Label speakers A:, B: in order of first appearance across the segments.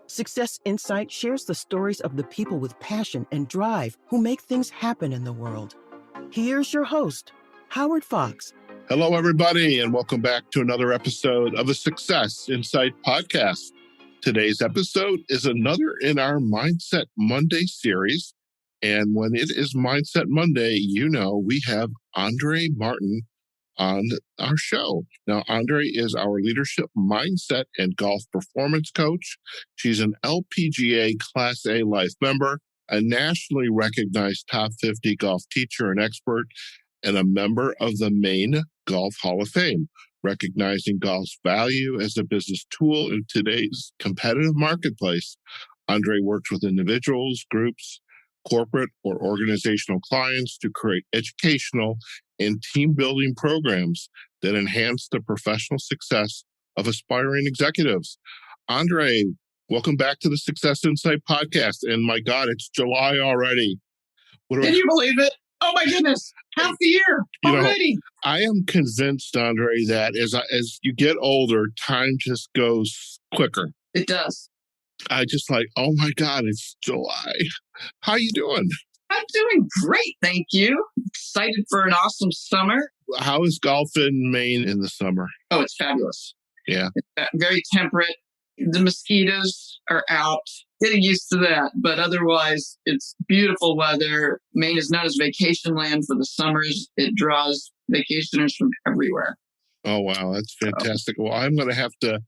A: Success Insight shares the stories of the people with passion and drive who make things happen in the world. Here's your host, Howard Fox.
B: Hello, everybody, and welcome back to another episode of the Success Insight podcast. Today's episode is another in our Mindset Monday series. And when it is Mindset Monday, you know we have Andrée Martin on our show. Now, Andrée is our leadership mindset and golf performance coach. She's an LPGA Class A life member, a nationally recognized top 50 golf teacher and expert, and a member of the Maine Golf Hall of Fame, recognizing golf's value as a business tool in today's competitive marketplace. Andrée works with individuals, groups, corporate or organizational clients to create educational and team-building programs that enhance the professional success of aspiring executives. Andrée, welcome back to the Success Insight podcast. And my God, it's July already.
C: Can you believe it? Oh my goodness, half the year already.
B: I am convinced, Andrée, that as you get older, time just goes quicker.
C: It does.
B: I just like, oh my God, it's July. How you doing?
C: I'm doing great, thank you. Excited for an awesome summer.
B: How is golf in Maine in the summer?
C: Oh, it's fabulous.
B: Yeah.
C: It's very temperate. The mosquitoes are out. Getting used to that, but otherwise, it's beautiful weather. Maine is known as vacation land for the summers. It draws vacationers from everywhere.
B: Oh, wow. That's fantastic. Well, I'm going to have to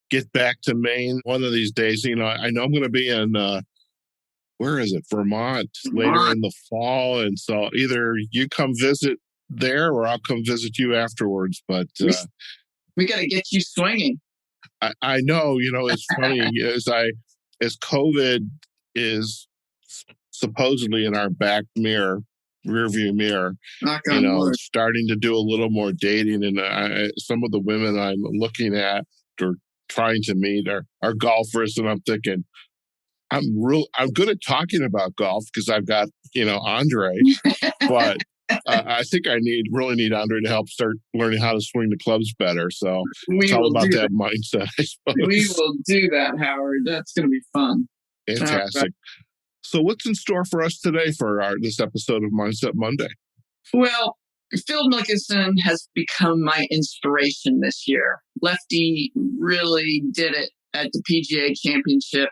B: get back to Maine one of these days. You know, I know I'm going to be in, where is it? Vermont later in the fall. And so either you come visit there or I'll come visit you afterwards. But
C: we got to get you swinging.
B: I know, it's funny as COVID is supposedly in our back rearview mirror, starting to do a little more dating. And some of the women I'm looking at or trying to meet are golfers. And I'm thinking, I'm good at talking about golf because I've got, Andrée, but I think I really need Andrée to help start learning how to swing the clubs better. So it's all about that mindset, I suppose.
C: We will do that, Howard. That's going to be fun.
B: Fantastic. So what's in store for us today for this episode of Mindset Monday?
C: Well, Phil Mickelson has become my inspiration this year. Lefty really did it at the PGA Championship.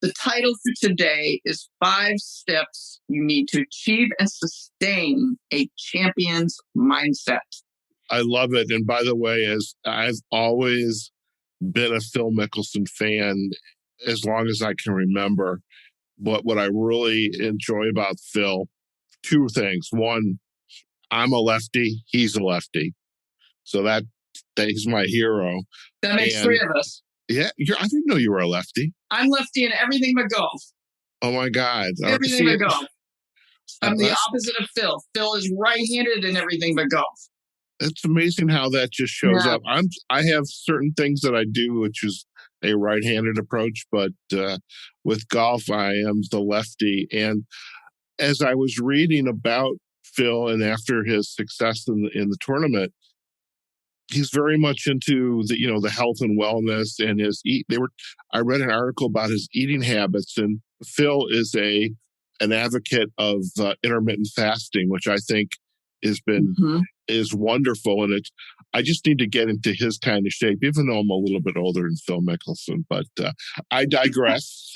C: The title for today is 5 Steps You Need to Achieve and Sustain a Champion's Mindset.
B: I love it. And by the way, as I've always been a Phil Mickelson fan as long as I can remember. But what I really enjoy about Phil, 2 things. One, I'm a lefty. He's a lefty. So he's my hero.
C: That makes 3 of us.
B: Yeah. I didn't know you were a lefty.
C: I'm lefty in everything but golf.
B: Oh, my God.
C: Everything but golf. I'm the opposite of Phil. Phil is right-handed in everything but golf.
B: It's amazing how that just shows up. I have certain things that I do, which is a right-handed approach, but with golf, I am the lefty. And as I was reading about Phil and after his success in the tournament, he's very much into the health and wellness and I read an article about his eating habits, and Phil is an advocate of intermittent fasting, which I think is wonderful. And I just need to get into his kind of shape, even though I'm a little bit older than Phil Mickelson, but I digress.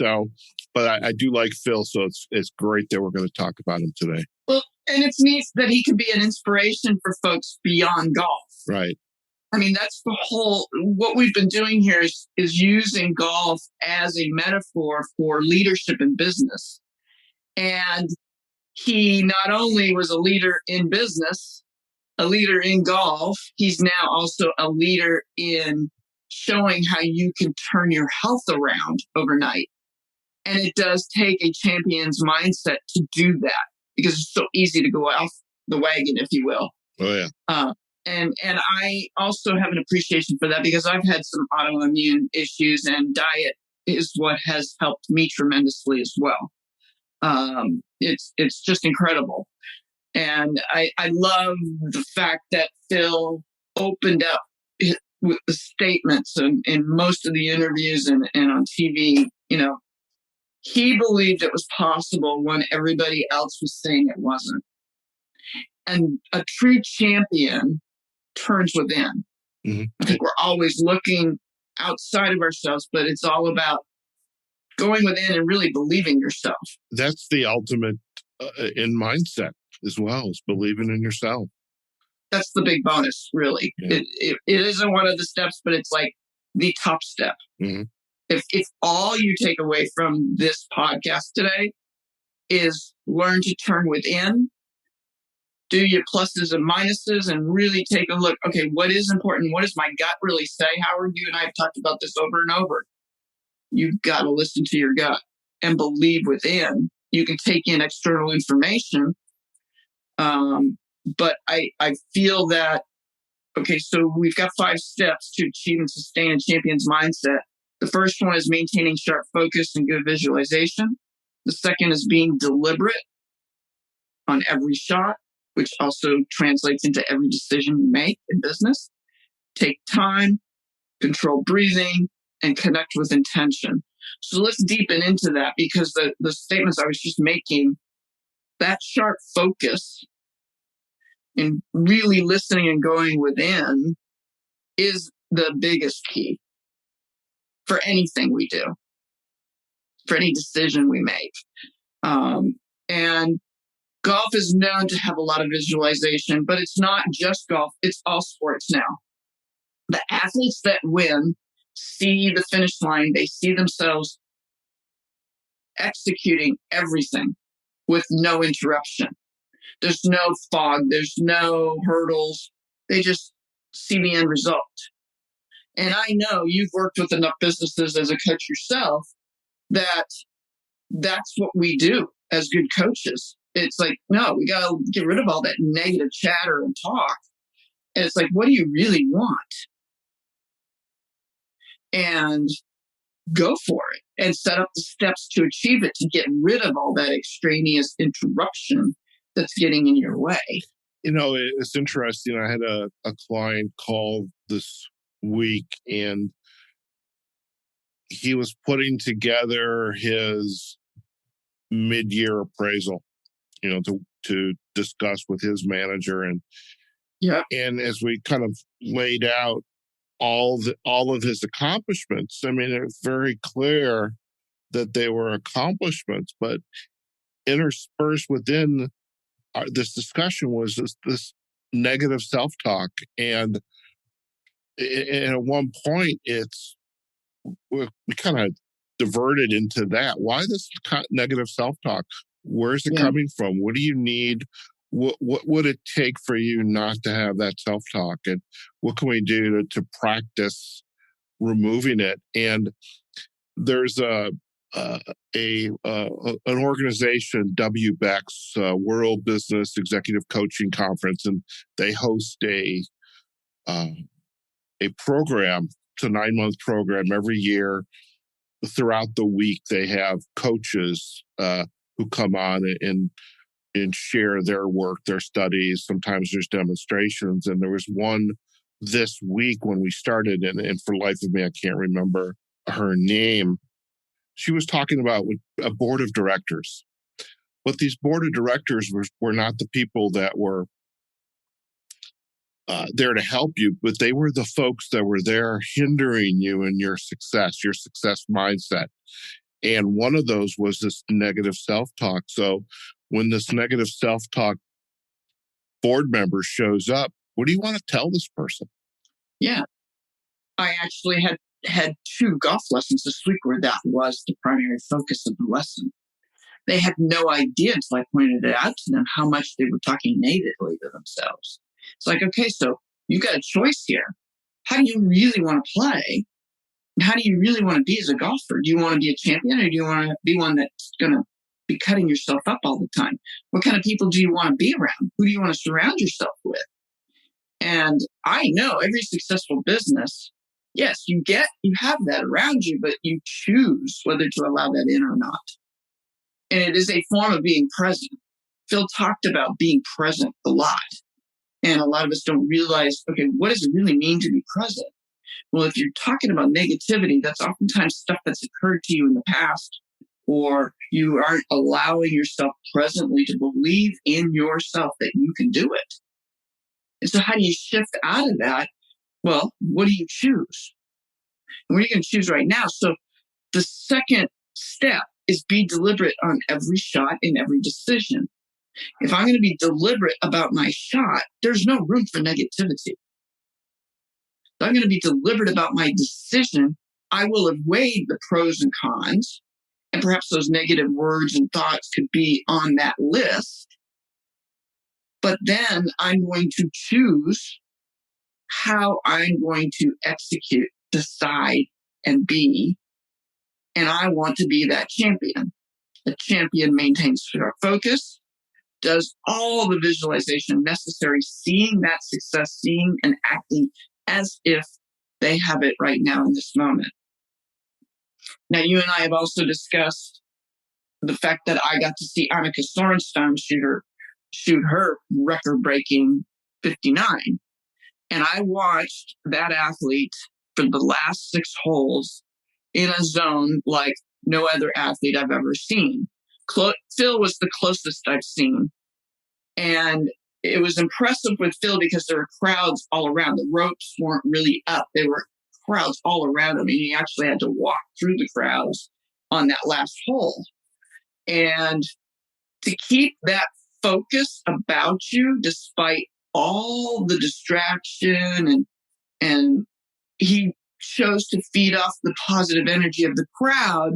B: But I do like Phil. So it's great that we're going to talk about him today.
C: Well, and it's neat that he can be an inspiration for folks beyond golf.
B: Right.
C: I mean, that's what we've been doing here is using golf as a metaphor for leadership in business. And he not only was a leader in business, a leader in golf, he's now also a leader in showing how you can turn your health around overnight. And it does take a champion's mindset to do that because it's so easy to go off the wagon, if you will.
B: Oh, yeah.
C: And I also have an appreciation for that because I've had some autoimmune issues, and diet is what has helped me tremendously as well. It's just incredible. And I love the fact that Phil opened up with the statements in most of the interviews and on TV he believed it was possible when everybody else was saying it wasn't. And a true champion turns within.
B: Mm-hmm.
C: I think we're always looking outside of ourselves, but it's all about going within and really believing yourself.
B: That's the ultimate in mindset as well, is believing in yourself.
C: That's the big bonus, really. Yeah. It isn't one of the steps, but it's like the top step.
B: Mm-hmm.
C: If all you take away from this podcast today is learn to turn within, do your pluses and minuses, and really take a look. Okay, what is important? What does my gut really say? Howard, you and I have talked about this over and over. You've got to listen to your gut and believe within. You can take in external information. But I feel that, okay, so we've got 5 steps to achieve and sustain a champion's mindset. The first one is maintaining sharp focus and good visualization. The second is being deliberate on every shot, which also translates into every decision you make in business. Take time, control breathing, and connect with intention. So let's deepen into that, because the statements I was just making, that sharp focus and really listening and going within is the biggest key for anything we do, for any decision we make. And golf is known to have a lot of visualization, but it's not just golf. It's all sports now. The athletes that win see the finish line. They see themselves executing everything with no interruption. There's no fog. There's no hurdles. They just see the end result. And I know you've worked with enough businesses as a coach yourself that that's what we do as good coaches. It's like, no, we got to get rid of all that negative chatter and talk. And it's like, what do you really want? And go for it and set up the steps to achieve it, to get rid of all that extraneous interruption that's getting in your way.
B: It's interesting. I had a client call this week, and he was putting together his mid-year appraisal, to discuss with his manager. And as we kind of laid out all of his accomplishments, I mean, it's very clear that they were accomplishments, but interspersed within this discussion was this negative self-talk. And at one point, we kind of diverted into that. Why this negative self-talk? Where's it coming from? What do you need? What would it take for you not to have that self-talk? And what can we do to practice removing it? And there's an organization, WBEX, World Business Executive Coaching Conference, and they host a program. It's a 9-month program every year. Throughout the week, they have coaches who come on and share their work, their studies. Sometimes there's demonstrations. And there was one this week when we started, and for the life of me, I can't remember her name. She was talking about a board of directors. But these board of directors were not the people that were there to help you, but they were the folks that were there hindering you in your success mindset. And one of those was this negative self-talk. So when this negative self-talk board member shows up, what do you want to tell this person?
C: Yeah. I actually had 2 golf lessons this week where that was the primary focus of the lesson. They had no idea until I pointed it out to them how much they were talking negatively to themselves. It's like, okay, so you got a choice here. How do you really want to play? How do you really want to be as a golfer? Do you want to be a champion, or do you want to be one that's going to be cutting yourself up all the time? What kind of people do you want to be around? Who do you want to surround yourself with? And I know every successful business, yes, you have that around you, but you choose whether to allow that in or not. And it is a form of being present. Phil talked about being present a lot. And a lot of us don't realize, okay, what does it really mean to be present? Well, if you're talking about negativity, that's oftentimes stuff that's occurred to you in the past, or you aren't allowing yourself presently to believe in yourself that you can do it. And so how do you shift out of that? Well, what do you choose? And what are you going to choose right now? So the second step is be deliberate on every shot and every decision. If I'm going to be deliberate about my shot, there's no room for negativity. If I'm going to be deliberate about my decision, I will have weighed the pros and cons, and perhaps those negative words and thoughts could be on that list. But then I'm going to choose how I'm going to execute, decide, and be. And I want to be that champion. A champion maintains sharp focus, does all the visualization necessary, seeing that success, seeing and acting as if they have it right now in this moment. Now, you and I have also discussed the fact that I got to see Annika Sorenstam shoot her record-breaking 59. And I watched that athlete for the last 6 holes in a zone like no other athlete I've ever seen. Phil was the closest I've seen. And it was impressive with Phil because there were crowds all around. The ropes weren't really up. There were crowds all around him. And he actually had to walk through the crowds on that last hole. And to keep that focus about you, despite all the distraction, and he chose to feed off the positive energy of the crowd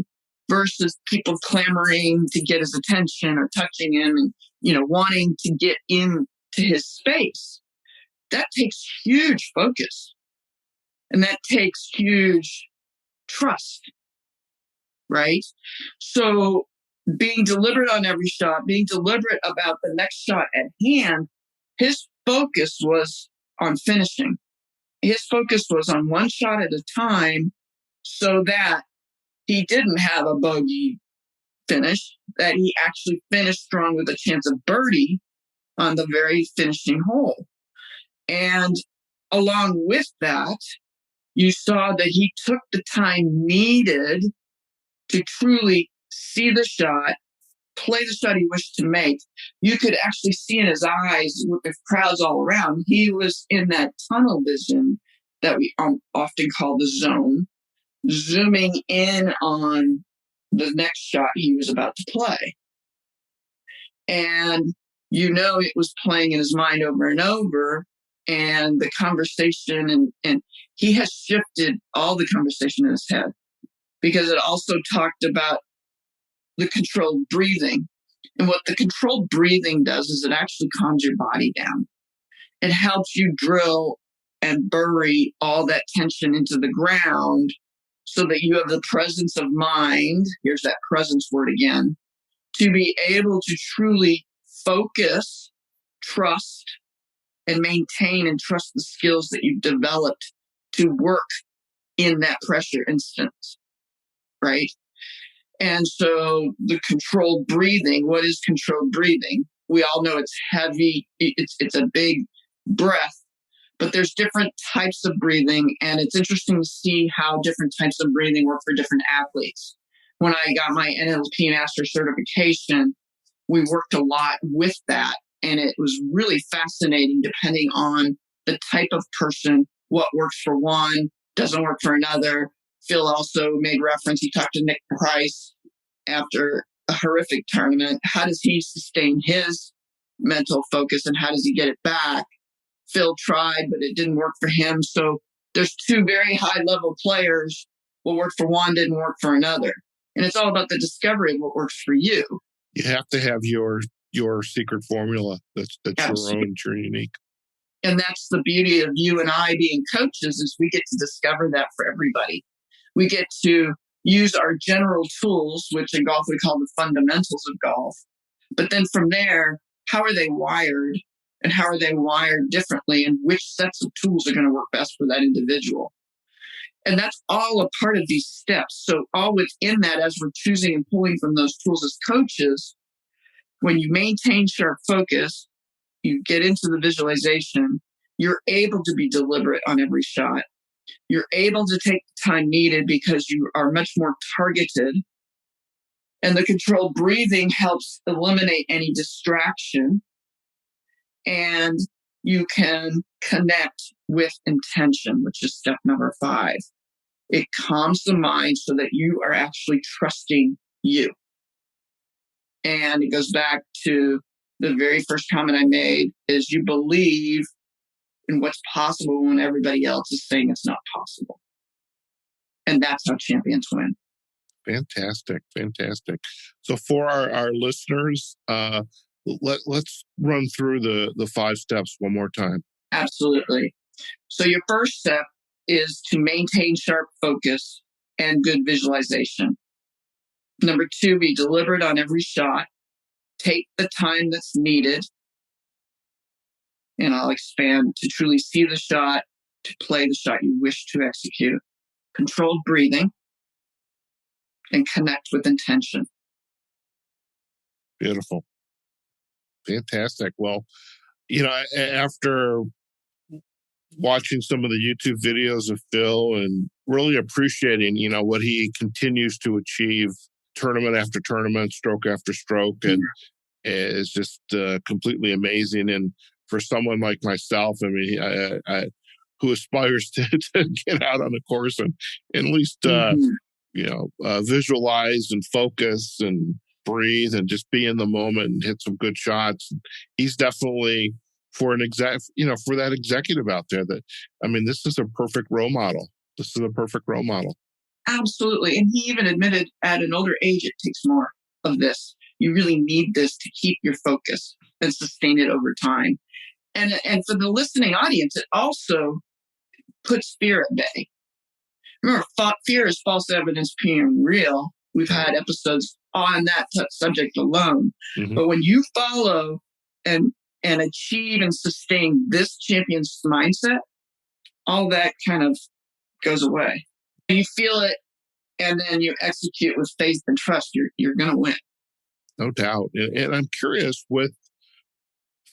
C: versus people clamoring to get his attention or touching him and, wanting to get into his space. That takes huge focus. And that takes huge trust, right? So being deliberate on every shot, being deliberate about the next shot at hand, his focus was on finishing. His focus was on one shot at a time so that he didn't have a bogey finish, that he actually finished strong with a chance of birdie on the very finishing hole. And along with that, you saw that he took the time needed to truly see the shot, play the shot he wished to make. You could actually see in his eyes with the crowds all around, he was in that tunnel vision that we often call the zone, zooming in on the next shot he was about to play. And it was playing in his mind over and over, and the conversation, and he has shifted all the conversation in his head because it also talked about the controlled breathing. And what the controlled breathing does is it actually calms your body down. It helps you drill and bury all that tension into the ground so that you have the presence of mind, here's that presence word again, to be able to truly focus, trust, and maintain and trust the skills that you've developed to work in that pressure instance, right? And so the controlled breathing, what is controlled breathing? We all know it's heavy, it's a big breath, but there's different types of breathing, and it's interesting to see how different types of breathing work for different athletes. When I got my NLP Master certification, we worked a lot with that, and it was really fascinating depending on the type of person, what works for one, doesn't work for another. Phil also made reference, he talked to Nick Price after a horrific tournament. How does he sustain his mental focus and how does he get it back? Phil tried, but it didn't work for him. So there's 2 very high level players. What worked for one didn't work for another. And it's all about the discovery of what works for you.
B: You have to have your secret formula that's your own, your unique.
C: And that's the beauty of you and I being coaches, is we get to discover that for everybody. We get to use our general tools, which in golf we call the fundamentals of golf. But then from there, how are they wired? And how are they wired differently? And which sets of tools are going to work best for that individual? And that's all a part of these steps. So all within that, as we're choosing and pulling from those tools as coaches, when you maintain sharp focus, you get into the visualization, you're able to be deliberate on every shot. You're able to take the time needed because you are much more targeted. And the controlled breathing helps eliminate any distraction. And you can connect with intention, which is step number 5. It calms the mind so that you are actually trusting you. And it goes back to the very first comment I made is you believe in what's possible when everybody else is saying it's not possible. And that's how champions win.
B: Fantastic. So for our listeners, let's run through the 5 steps one more time.
C: Absolutely. So your first step is to maintain sharp focus and good visualization. Number 2, be deliberate on every shot. Take the time that's needed. And I'll expand to truly see the shot, to play the shot you wish to execute. Controlled breathing and connect with intention.
B: Beautiful. Fantastic. Well, after watching some of the YouTube videos of Phil and really appreciating, what he continues to achieve tournament after tournament, stroke after stroke, and is just completely amazing. And for someone like myself, I mean, I who aspires to get out on the course and at least, visualize and focus and breathe and just be in the moment and hit some good shots. He's definitely for that executive out there this is a perfect role model.
C: Absolutely. And he even admitted at an older age, it takes more of this. You really need this to keep your focus and sustain it over time. And for the listening audience, it also puts fear at bay. Remember, fear is false evidence appearing real. We've had episodes on that subject alone. Mm-hmm. But when you follow and achieve and sustain this champion's mindset, all that kind of goes away. You feel it, and then you execute with faith and trust. You're going to win.
B: No doubt. And I'm curious, with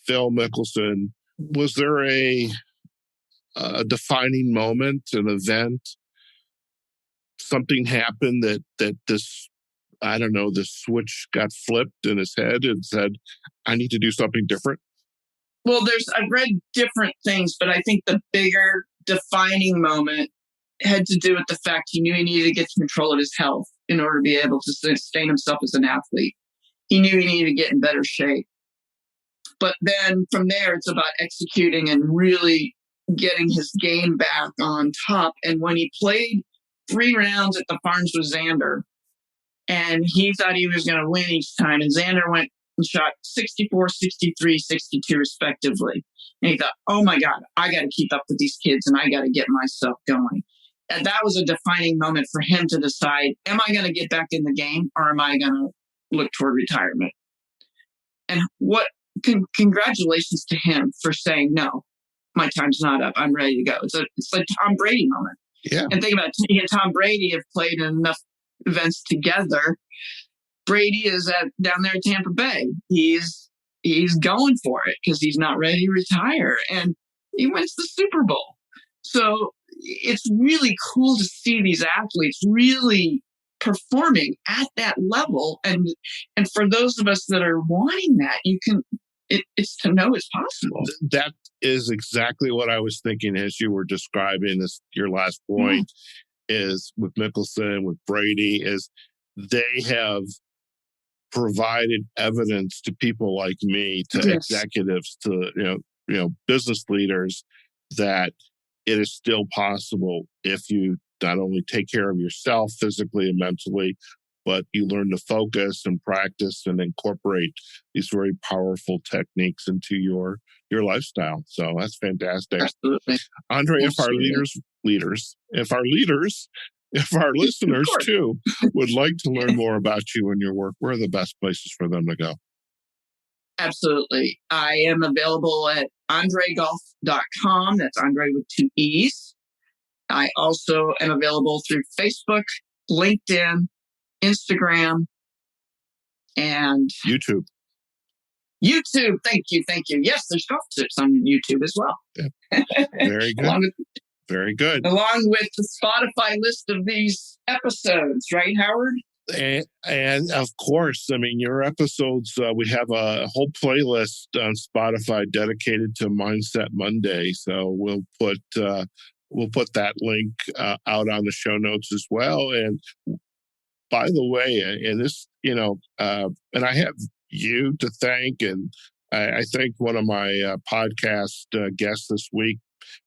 B: Phil Mickelson, was there a defining moment, an event, something happened that this, I don't know, the switch got flipped in his head and said, I need to do something different?
C: Well, I've read different things, but I think the bigger defining moment had to do with the fact he knew he needed to get control of his health in order to be able to sustain himself as an athlete. He knew he needed to get in better shape. But then from there, it's about executing and really getting his game back on top. And when he played 3 rounds at the Farms with Xander, and he thought he was going to win each time, and Xander went and shot 64, 63, 62 respectively. And he thought, oh my God, I got to keep up with these kids and I got to get myself going. And that was a defining moment for him to decide, am I going to get back in the game or am I going to look toward retirement? And congratulations to him for saying, no, my time's not up. I'm ready to go. It's like Tom Brady moment.
B: Yeah.
C: And think about it, he and Tom Brady have played in enough events together. Brady is down there at Tampa Bay. He's going for it because he's not ready to retire, and he wins the Super Bowl. So it's really cool to see these athletes really performing at that level, and for those of us that are wanting that, it's to know it's possible.
B: That is exactly what I was thinking as you were describing this. Your last point is with Mickelson, with Brady, is they have provided evidence to people like me, to executives, to business leaders, that it is still possible if you not only take care of yourself physically and mentally, but you learn to focus and practice and incorporate these very powerful techniques into your lifestyle. So that's fantastic.
C: Absolutely.
B: Andrée, if our listeners too would like to learn more about you and your work, where are the best places for them to go?
C: Absolutely. I am available at andreegolf.com. That's Andrée with 2 E's. I also am available through Facebook, LinkedIn, Instagram, and
B: YouTube.
C: Thank you. Yes, there's golf tips on YouTube as well.
B: Yeah. Very good. Very good.
C: Along with the Spotify list of these episodes, right, Howard?
B: And of course, I mean, your episodes, we have a whole playlist on Spotify dedicated to Mindset Monday. So we'll put that link out on the show notes as well. And by the way, and this, and I have you to thank, and I thank one of my podcast guests this week,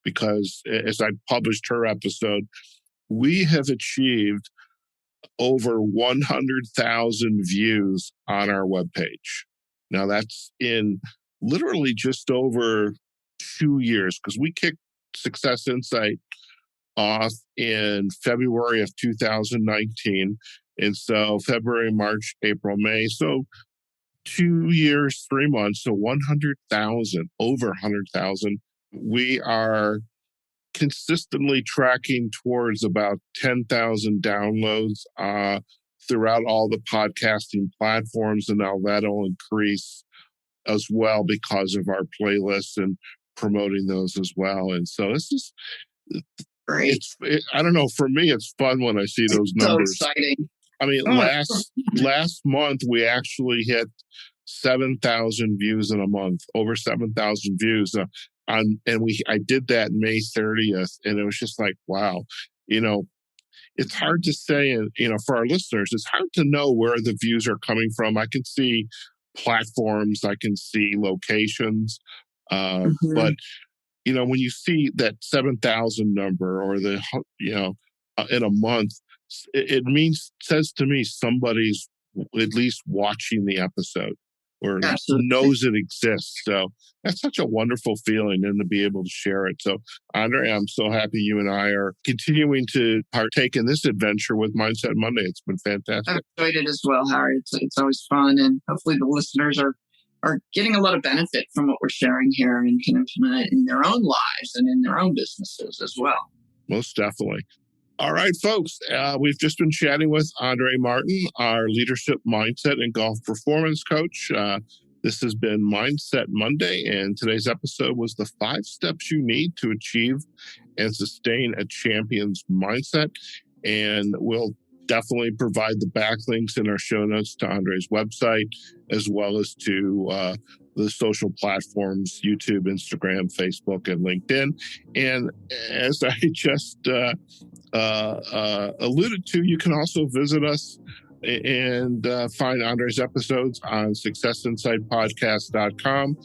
B: because as I published her episode, we have achieved over 100,000 views on our webpage. Now that's in literally just over 2 years, because we kicked Success Insight off in February of 2019. And so February, March, April, May. So 2 years, 3 months. So 100,000, over 100,000. We are consistently tracking towards about 10,000 downloads throughout all the podcasting platforms. And now that'll increase as well because of our playlists and promoting those as well. And so this is
C: great.
B: I don't know, for me, it's fun when I see those numbers.
C: So exciting.
B: I mean, last month we actually hit 7,000 views in a month, over 7,000 views. I did that May 30th, and it was just like, wow, it's hard to say, and for our listeners, it's hard to know where the views are coming from. I can see platforms, I can see locations, but when you see that 7,000 number, or the in a month, it says to me somebody's at least watching the episode, or
C: Absolutely.
B: knows it exists. So that's such a wonderful feeling, and to be able to share it. So, Andrée, I'm so happy you and I are continuing to partake in this adventure with Mindset Monday. It's been fantastic.
C: I've enjoyed it as well, Howard. It's always fun, and hopefully the listeners are getting a lot of benefit from what we're sharing here, and can implement it in their own lives and in their own businesses as well.
B: Most definitely. All right, folks, we've just been chatting with Andrée Martin, our leadership mindset and golf performance coach. This has been Mindset Monday, and today's episode was the 5 steps you need to achieve and sustain a champion's mindset. And we'll definitely provide the backlinks in our show notes to Andrée's website, as well as to the social platforms, YouTube, Instagram, Facebook, and LinkedIn. And as I just alluded to, you can also visit us and find Andrée's episodes on successinsightpodcast.com.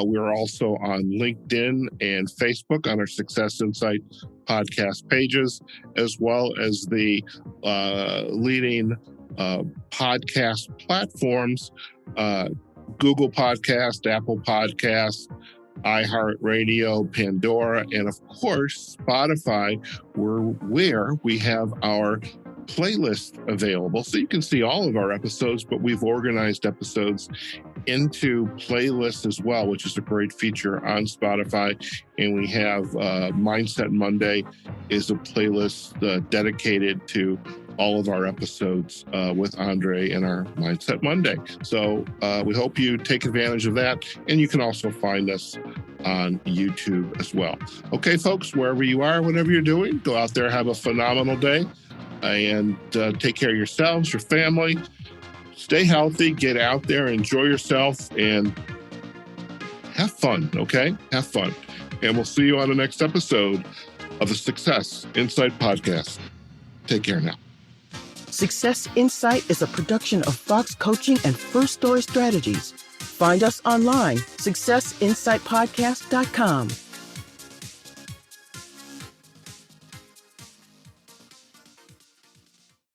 B: We're also on LinkedIn and Facebook on our Success Insight podcast pages, as well as the leading podcast platforms, Google Podcast, Apple Podcasts, iHeartRadio, Pandora, and of course, Spotify, where we have our playlist available. So you can see all of our episodes, but we've organized episodes into playlists as well, which is a great feature on Spotify. And we have Mindset Monday is a playlist dedicated to all of our episodes with Andrée and our Mindset Monday. So we hope you take advantage of that. And you can also find us on YouTube as well. Okay, folks, wherever you are, whatever you're doing, go out there, have a phenomenal day, and take care of yourselves, your family. Stay healthy, get out there, enjoy yourself, and have fun, okay? Have fun. And we'll see you on the next episode of the Success Insight Podcast. Take care now.
A: Success Insight is a production of Fox Coaching and First Story Strategies. Find us online, successinsightpodcast.com.